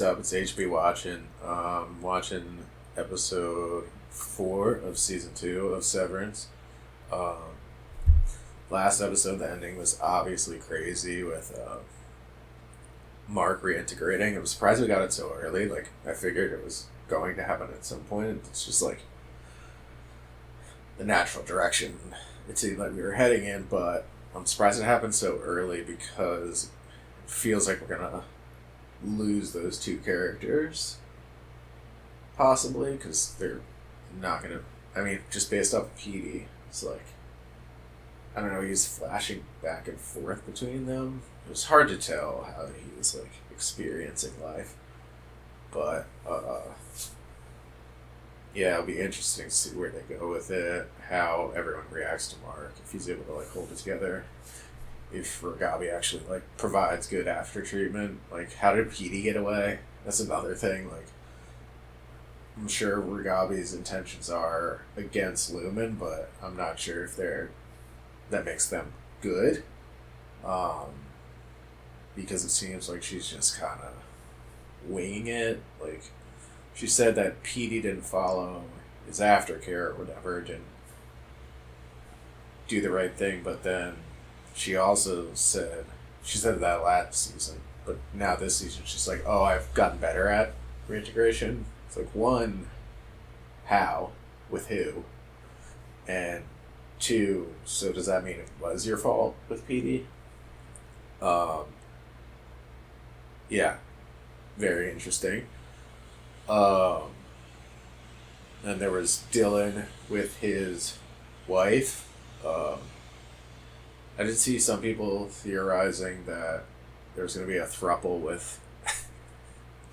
What's up? It's HB watching. Watching episode 4 of season 2 of Severance. Um, Last episode, the ending was obviously crazy with Mark reintegrating. I'm surprised we got it so early. Like, I figured it was going to happen at some point. It's just like the natural direction it seemed like we were heading in, but I'm surprised it happened so early because it feels like we're gonna lose those two characters, possibly, because they're not gonna. I mean, just based off of Petey, it's like I don't know. He's flashing back and forth between them. It was hard to tell how he was like experiencing life, but yeah, it'll be interesting to see where they go with it. How everyone reacts to Mark, if he's able to like hold it together, if Ragabi actually like provides good after treatment. Like, how did Petey get away? That's another thing. Like, I'm sure Ragabi's intentions are against Lumen, but I'm not sure if that makes them good. Um, because it seems like she's just kind of winging it. Like, she said that Petey didn't follow his aftercare or whatever, didn't do the right thing, but then she said that last season, but now this season she's like, oh, I've gotten better at reintegration. It's like, one, how, with who, and two, so does that mean it was your fault with PD? Um, yeah, very interesting. Um, and there was Dylan with his wife. I did see some people theorizing that there was going to be a throuple with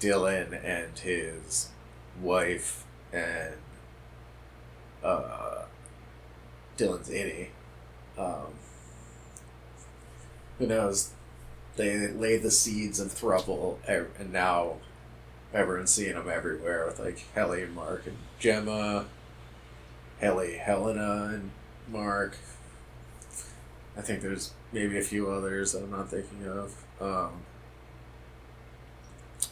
Dylan and his wife and uh, Dylan's innie. Um, who knows? They laid the seeds of throuple, and now everyone's seeing them everywhere with like Helly and Mark and Gemma, Helly, Helena, and Mark. I think there's maybe a few others that I'm not thinking of.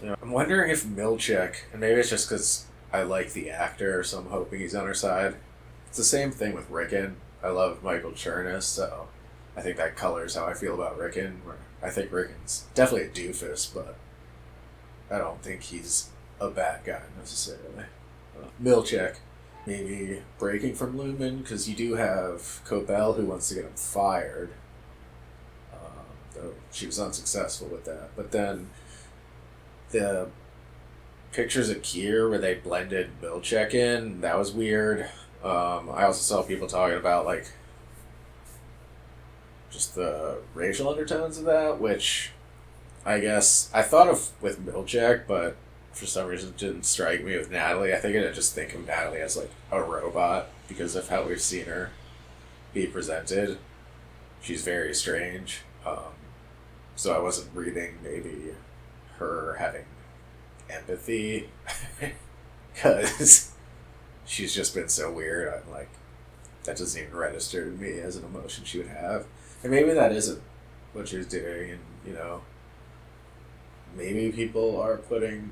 Yeah, I'm wondering if Milchek, and maybe it's just because I like the actor, so I'm hoping he's on her side. It's the same thing with Rickon. I love Michael Chernus, so I think that colors how I feel about Rickon. Where I think Rickon's definitely a doofus, but I don't think he's a bad guy necessarily. Milchek, maybe breaking from Lumen, because you do have Copel who wants to get him fired. Though she was unsuccessful with that. But then the pictures of Kier where they blended Milchek in, that was weird. I also saw people talking about like just the racial undertones of that, which I guess I thought of with Milchek, but for some reason it didn't strike me with Natalie. I think I just think of Natalie as like a robot because of how we've seen her be presented. She's very strange. So I wasn't reading maybe her having empathy because she's just been so weird. I'm like, that doesn't even register to me as an emotion she would have. And maybe that isn't what she's doing, and maybe people are putting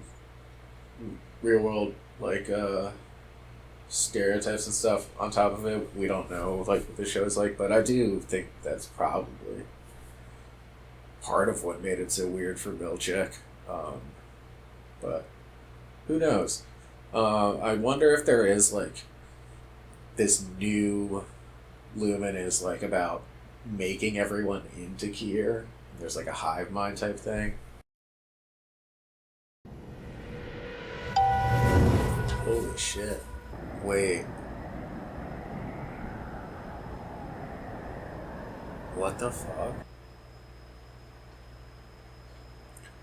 real world like stereotypes and stuff on top of it. We don't know like what the show's like, but I do think that's probably part of what made it so weird for Milchek. But who knows? I wonder if there is like this new Lumen is like about making everyone into Kier. There's like a hive mind type thing. Holy shit. Wait. What the fuck?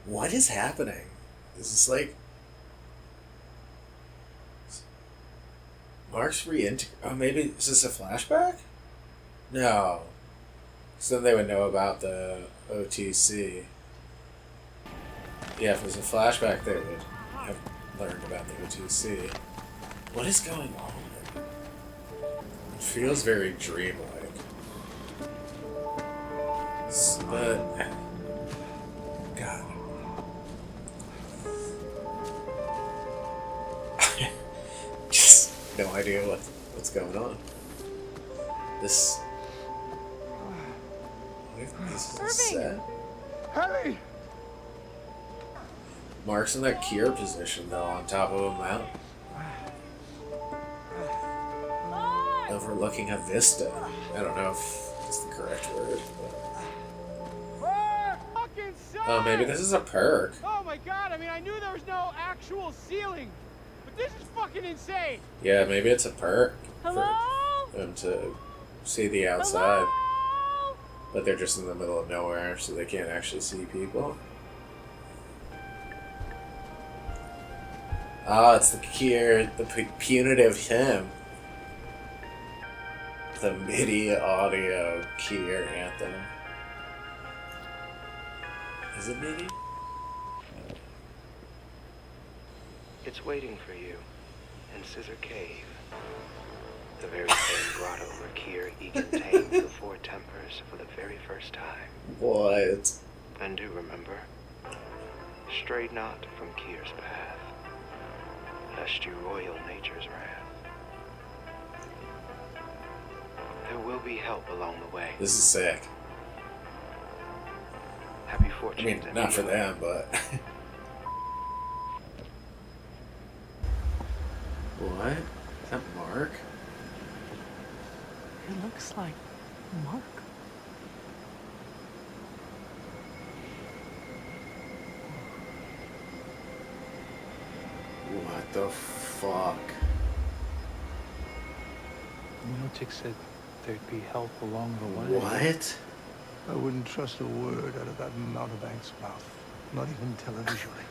What is happening? Is this like Mark's Oh, maybe is this a flashback? No. So then they would know about the OTC. Yeah, if it was a flashback, they would have learned about the OTC. What is going on? It feels very dreamlike. But God, no idea what's going on. This is a set. Hey! Mark's in that Kier position though, on top of a mountain, overlooking a vista. I don't know if it's the correct word, but oh, maybe this is a perk. Oh my god! I mean, I knew there was no actual ceiling, but this is fucking insane. Yeah, maybe it's a perk Hello? for them to see the outside. Hello? But they're just in the middle of nowhere, so they can't actually see people. Ah, it's the Kier, the punitive hymn. The MIDI audio Kier anthem. Is it MIDI? It's waiting for you in Scissor Cave. The very same grotto where Kier Egan tamed the four tempers for the very first time. What? And do remember, stray not from Kier's path, lest you roil nature's wrath. There will be help along the way. This is sick. Happy I fortune. mean, not for them, but... What? Is that Mark? It looks like Mark. What the fuck? Milchick said there'd be help along the way. What? I wouldn't trust a word out of that mountebank's mouth. Not even televisually.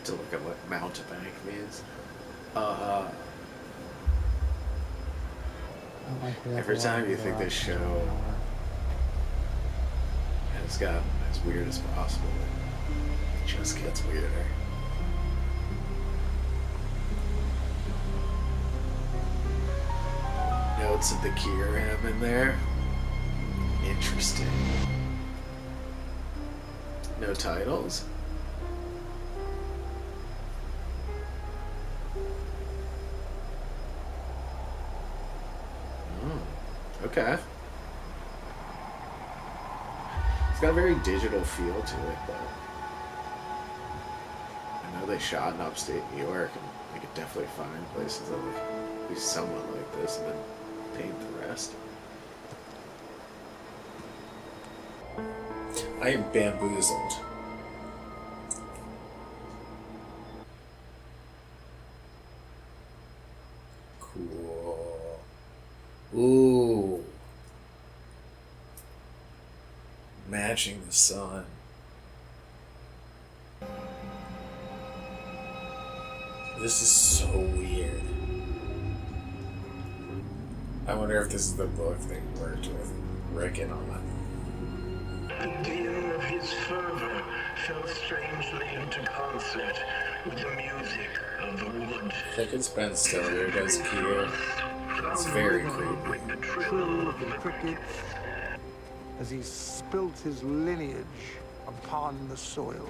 To look at what mountebank means. Every time you think this show has gotten as weird as possible, it just gets weirder. Notes of the Kier hymn in there. Interesting. No titles? Okay. It's got a very digital feel to it, though. I know they shot in upstate New York, and they could definitely find places that look at least somewhat like this, and then paint the rest. I am bamboozled. Cool. Ooh. Matching the sun. This is so weird. I wonder if this is the book they worked with Rickon on. The din of his fervor fell strangely into concert with the music of the wood. I think it's Ben Stiller who does Kier. It's very creepy. The Trill of the crickets as he spilt his lineage upon the soil.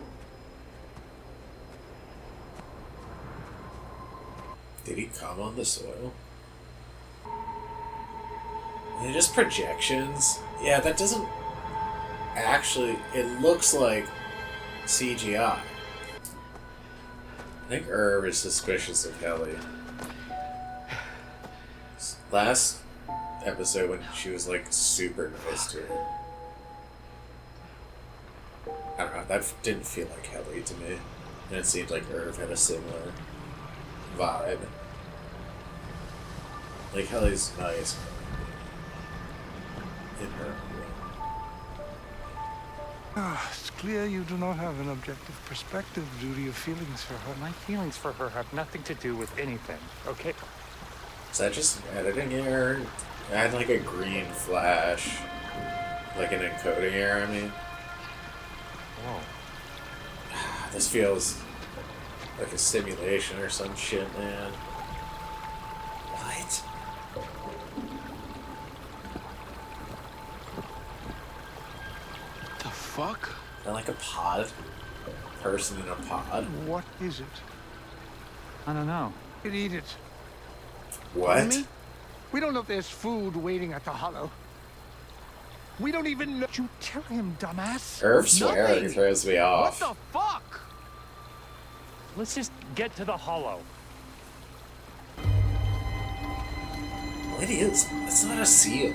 Did he come on the soil? Are they just projections? Yeah, that doesn't actually... It looks like CGI. I think Irv is suspicious of Kelly. Last episode when she was like super nice to her. I don't know, that didn't feel like Kelly to me. And it seemed like Irv had a similar vibe. Like Kelly's nice in her way. It's clear you do not have an objective perspective due to your feelings for her. My feelings for her have nothing to do with anything, okay? Is that just an editing error? I had like a green flash. Like an encoding error, I mean. Whoa. This feels like a simulation or some shit, man. What? The fuck? Is that like a pod? Person in a pod? What is it? I don't know. You can eat it. Pardon What? me? We don't know if there's food waiting at the hollow. We don't even know. You tell him, dumbass. Irv swear Nothing. he throws me What off. the fuck? Let's just get to the hollow. What is? It's not a seal.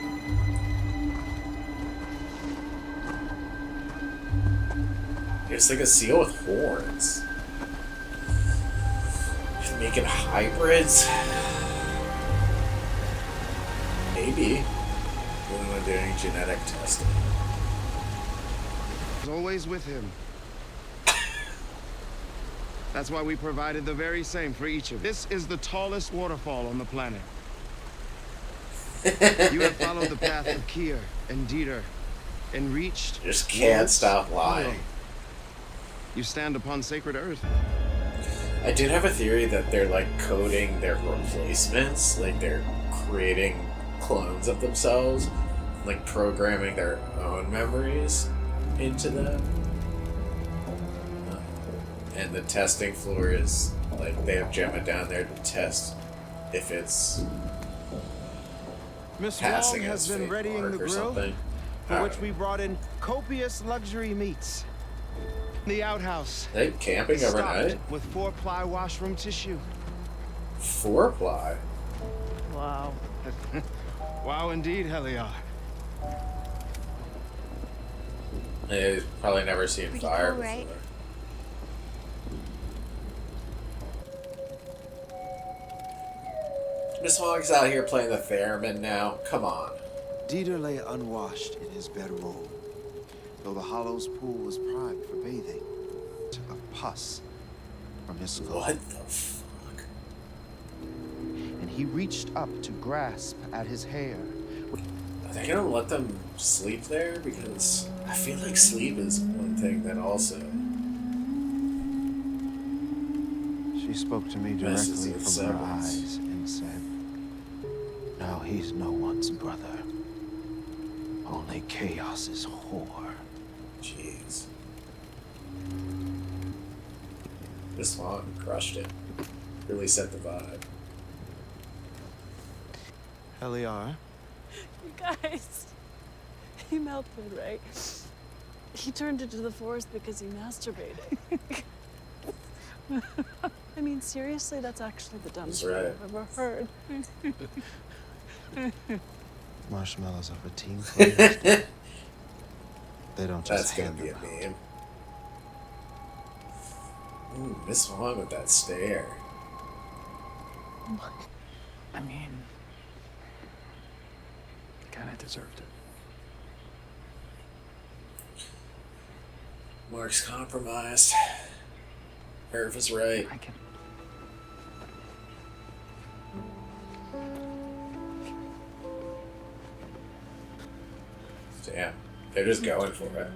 It's like a seal with horns. He's making hybrids? Maybe. When we're doing genetic testing. Is always with him. That's why we provided the very same for each of them. This is the tallest waterfall on the planet. You have followed the path of Kier and Dieter and reached... Just can't World's stop lying. Hollow. You stand upon sacred earth. I did have a theory that they're like coding their replacements, like they're creating clones of themselves, like programming their own memories into them. And the testing floor is like they have Gemma down there to test if it's Miss passing Wong as has been fake readying mark the or grill, something. for which we brought in copious luxury meats. The outhouse. They camping overnight? Stocked with 4-ply washroom tissue. 4-ply. Wow. Wow, indeed, Heliar. They've probably never seen Pretty fire cool, before. right? Miss Wong's out here playing the theremin now. Come on. Dieter lay unwashed in his bedroll, though the hollow's pool was primed for bathing. Of pus from his skull. What the fuck? And he reached up to grasp at his hair. Are they gonna let them sleep there? Because I feel like sleep is one thing that also She spoke to me messes directly with from her Severance. eyes and said, "Now he's no one's brother. Only Chaos's whore." Jeez. This Wong crushed it. Really set the vibe. Heliar, You guys. He melted, right? He turned into the forest because he masturbated. I mean, seriously, that's actually the dumbest That's right. thing I've ever heard. marshmallows of a team player. They don't That's just gonna hand be a them out. meme. Ooh, Miss Wong with that stare. I mean, kind of deserved it. Mark's compromised. Irv is right. I can. Damn. They're just going for it.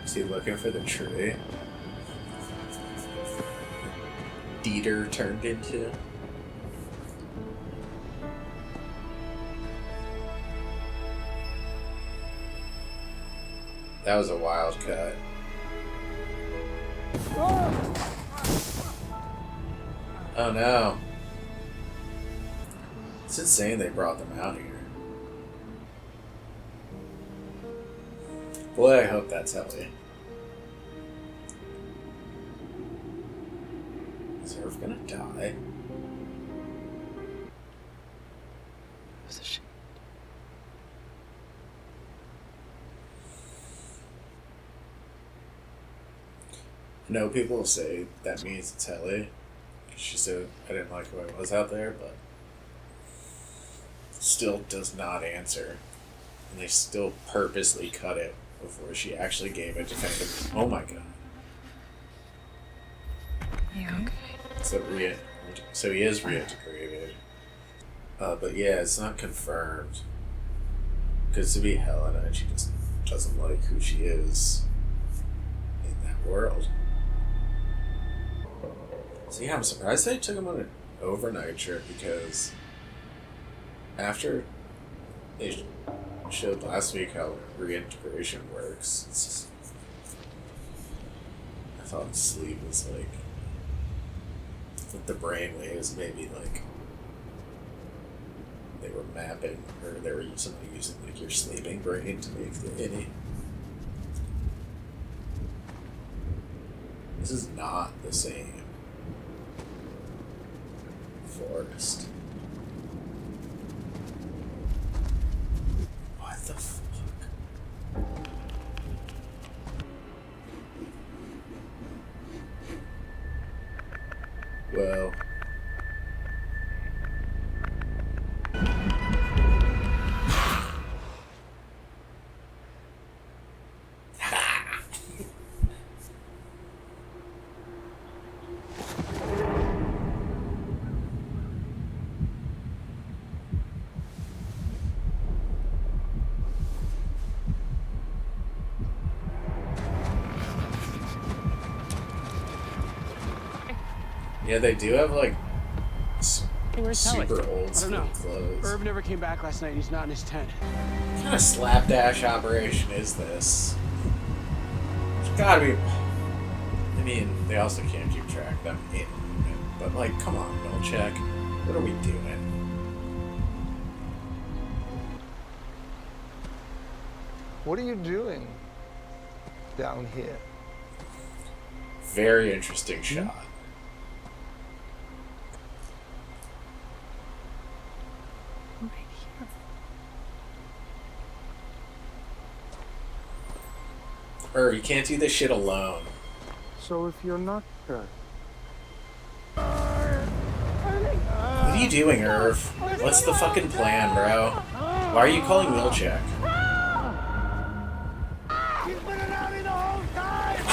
Is he looking for the tree? Dieter turned into? That was a wild cut. Oh no. It's insane they brought them out here. Boy, I hope that's Ellie. Is Irv gonna die? It was a shame. I know people say that means it's Ellie. She said I didn't like who I was out there, but still does not answer. And they still purposely cut it before she actually gave a definitive. Oh my god. You okay? So he is reintegrated. But yeah, it's not confirmed. Because to be Helena, she just doesn't like who she is in that world. So yeah, I'm surprised they took him on an overnight trip because after they showed last week how reintegration works, thought sleep was like the brain waves, maybe like they were mapping, or they were using like your sleeping brain to make the innie. This is not the same forest. What the fuck? Well. Yeah, they do have like Where's Telly? super old I don't school know. clothes. Herb never came back last night. He's not in his tent. What kind of slapdash operation is this? There's gotta be. I mean, they also can't keep track of them in movement, but like, come on, Milchek. What are we doing? What are you doing down here? Very interesting shot. I'm right here. Irv, you can't do this shit alone. So if you're not hurt, What are you doing, Irv? What's the fucking plan, bro? Why are you calling Milchek? Why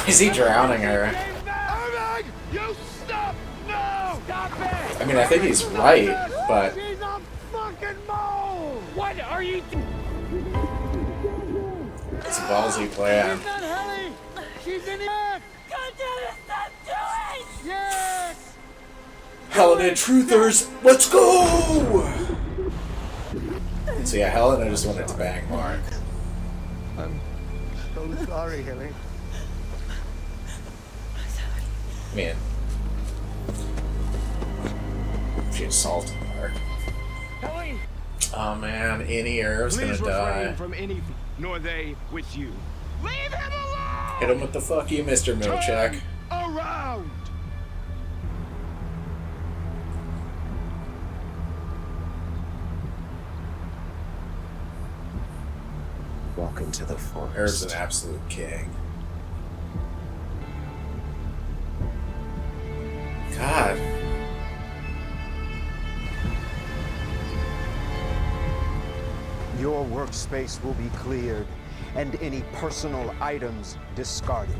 is he drowning her? Irving! You stop! No! Stop it! I mean, I think he's right, but She's a fucking mole! What are you it's a ballsy plan. She's not Helly! She's in the... God damn it, stop doing! Yes! Helena Truthers, let's go! So yeah, Helena just wanted to bang Mark. I'm so sorry, Hilly. I mean, she assaulted Mark. Helly! Oh man, any Irv's gonna die. from anything, nor they with you. Leave him alone! Hit him with the fuck you, Mr. Milchek. Around! Walk into the forest. Irv's an absolute king. God. Your workspace will be cleared and any personal items discarded.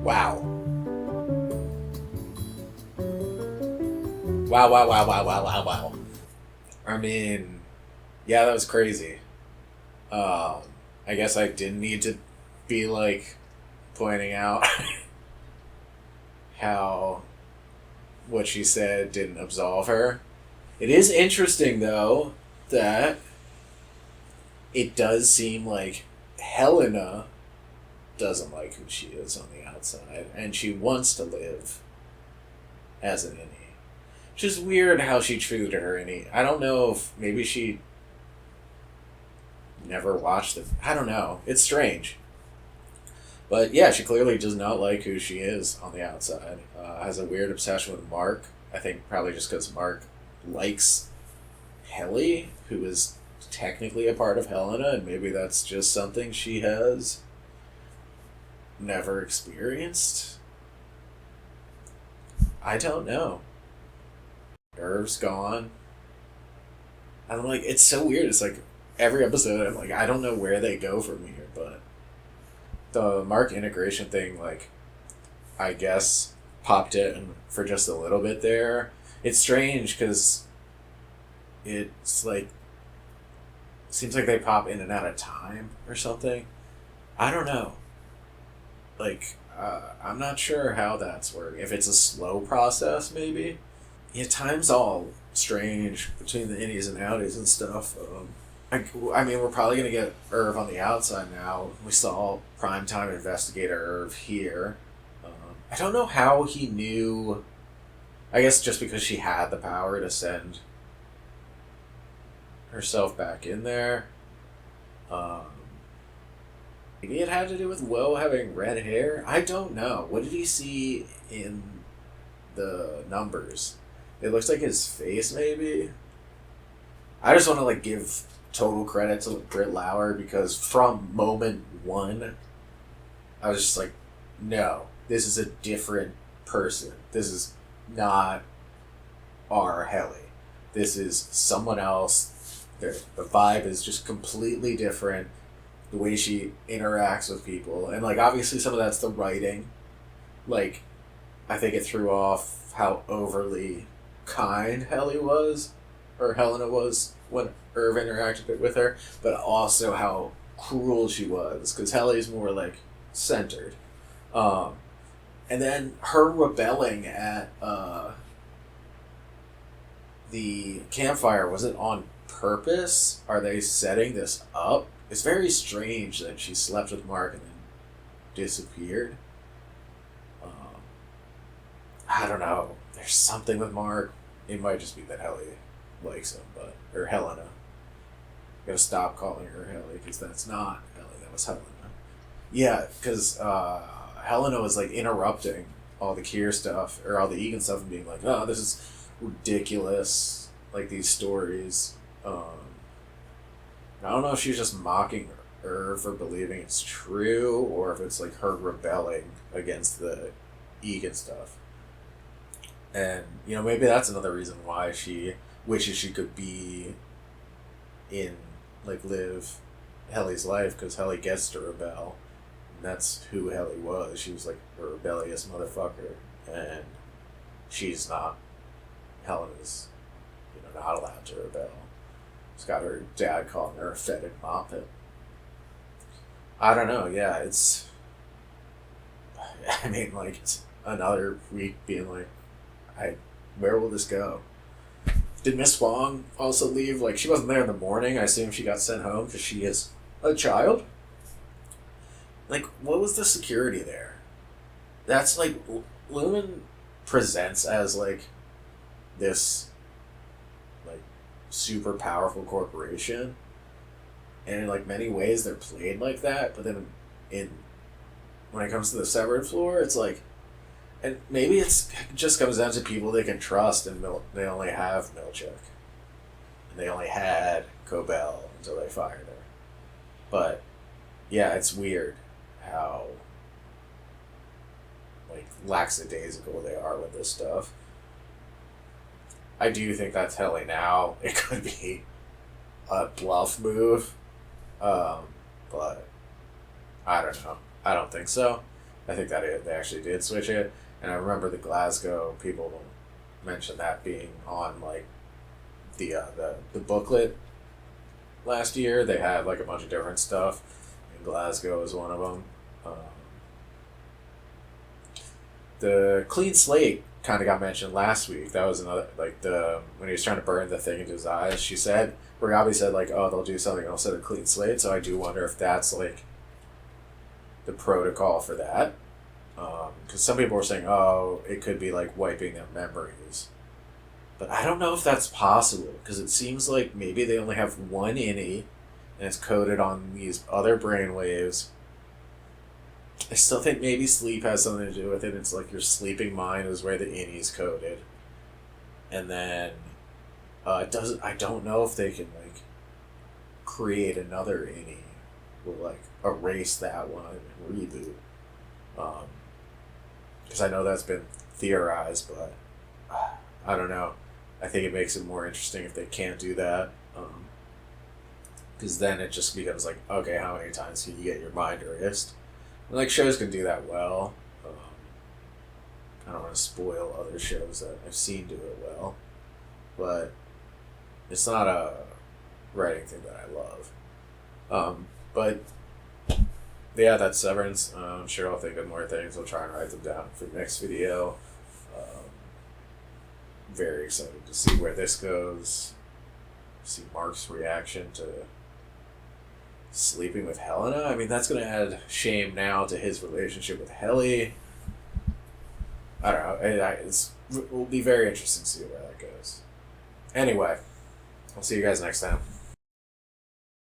Wow. Wow. I mean, yeah, that was crazy. I guess I didn't need to be like pointing out how what she said didn't absolve her. It is interesting though that it does seem like Helena doesn't like who she is on the outside, and she wants to live as an innie. Which is weird how she treated her innie. I don't know if maybe she never watched it. I don't know. It's strange. But yeah, she clearly does not like who she is on the outside. Has a weird obsession with Mark. I think probably just because Mark likes Helly, who is technically a part of Helena, and maybe that's just something she has never experienced. I don't know. Irv's gone. I'm like, it's so weird. It's like every episode I'm like, I don't know where they go from here, but the Mark integration thing, like, I guess popped in for just a little bit there. It's strange because it's like seems like they pop in and out of time or something. I don't know. Like, I'm not sure how that's working. If it's a slow process, maybe. Yeah, time's all strange between the innies and outies and stuff. I mean, we're probably going to get Irv on the outside now. We saw primetime investigator Irv here. I don't know how he knew. I guess just because she had the power to send herself back in there. Maybe it had to do with Will having red hair? I don't know. What did he see in the numbers? It looks like his face, maybe? I just want to, like, give total credit to Britt Lauer because from moment one, I was just like, no, this is a different person. This is not our Helly. This is someone else. The vibe is just completely different. The way she interacts with people. And, like, obviously some of that's the writing. Like, I think it threw off how overly kind Helly was, or Helena was, when Irv interacted with her, but also how cruel she was, because Helly's more, like, centered. And then her rebelling at the campfire, was it on purpose? Are they setting this up? It's very strange that she slept with Mark and then disappeared. I don't know. There's something with Mark. It might just be that Helly likes him, or Helena. Gotta stop calling her Helly, because that's not Helly. That was Helena. Yeah, because Helena was, like, interrupting all the Kier stuff, or all the Egan stuff, and being like, oh, this is ridiculous. Like, these stories. I don't know if she's just mocking her for believing it's true, or if it's, like, her rebelling against the Egan stuff. And, you know, maybe that's another reason why she wishes she could be in, like, live Helly's life, because Helly gets to rebel. And that's who Helly was. She was, like, a rebellious motherfucker. And she's not. Helena's, you know, not allowed to rebel. She's got her dad calling her a fetid moppet. I don't know, yeah, it's... I mean, like, it's another week being like, where will this go? Did Miss Wong also leave? Like, she wasn't there in the morning. I assume she got sent home because she is a child. Like, what was the security there? That's, like, Lumen presents as, like, this, like, super powerful corporation. And in, like, many ways they're played like that. But then when it comes to the Severed floor, it's like, and maybe it just comes down to people they can trust, and they only have Milchek. And they only had Cobell until they fired her. But, yeah, it's weird how, like, lackadaisical they are with this stuff. I do think that's Helly now. It could be a bluff move. But I don't know. I don't think so. I think that they actually did switch it. And I remember the Glasgow people mentioned that being on, like, the booklet last year. They had, like, a bunch of different stuff, and Glasgow is one of them. The clean slate kind of got mentioned last week. That was another, like, when he was trying to burn the thing into his eyes, she said, Rogabi said, like, oh, they'll do something else at a clean slate, so I do wonder if that's, like, the protocol for that. Because some people were saying, oh, it could be, like, wiping their memories. But I don't know if that's possible, because it seems like maybe they only have one innie, and it's coded on these other brainwaves. I still think maybe sleep has something to do with it. It's like your sleeping mind is where the innie's coded. And then, I don't know if they can, like, create another innie, or, like, erase that one and reboot. Because I know that's been theorized, but I don't know. I think it makes it more interesting if they can't do that. Because then it just becomes like, okay, how many times can you get your mind erased? And, like, shows can do that well. I don't want to spoil other shows that I've seen do it well. But it's not a writing thing that I love. But yeah, that's Severance. I'm sure I'll think of more things. I'll try and write them down for the next video. Very excited to see where this goes. See Mark's reaction to sleeping with Helena. I mean, that's going to add shame now to his relationship with Helly. I don't know. It will be very interesting to see where that goes. Anyway, I'll see you guys next time.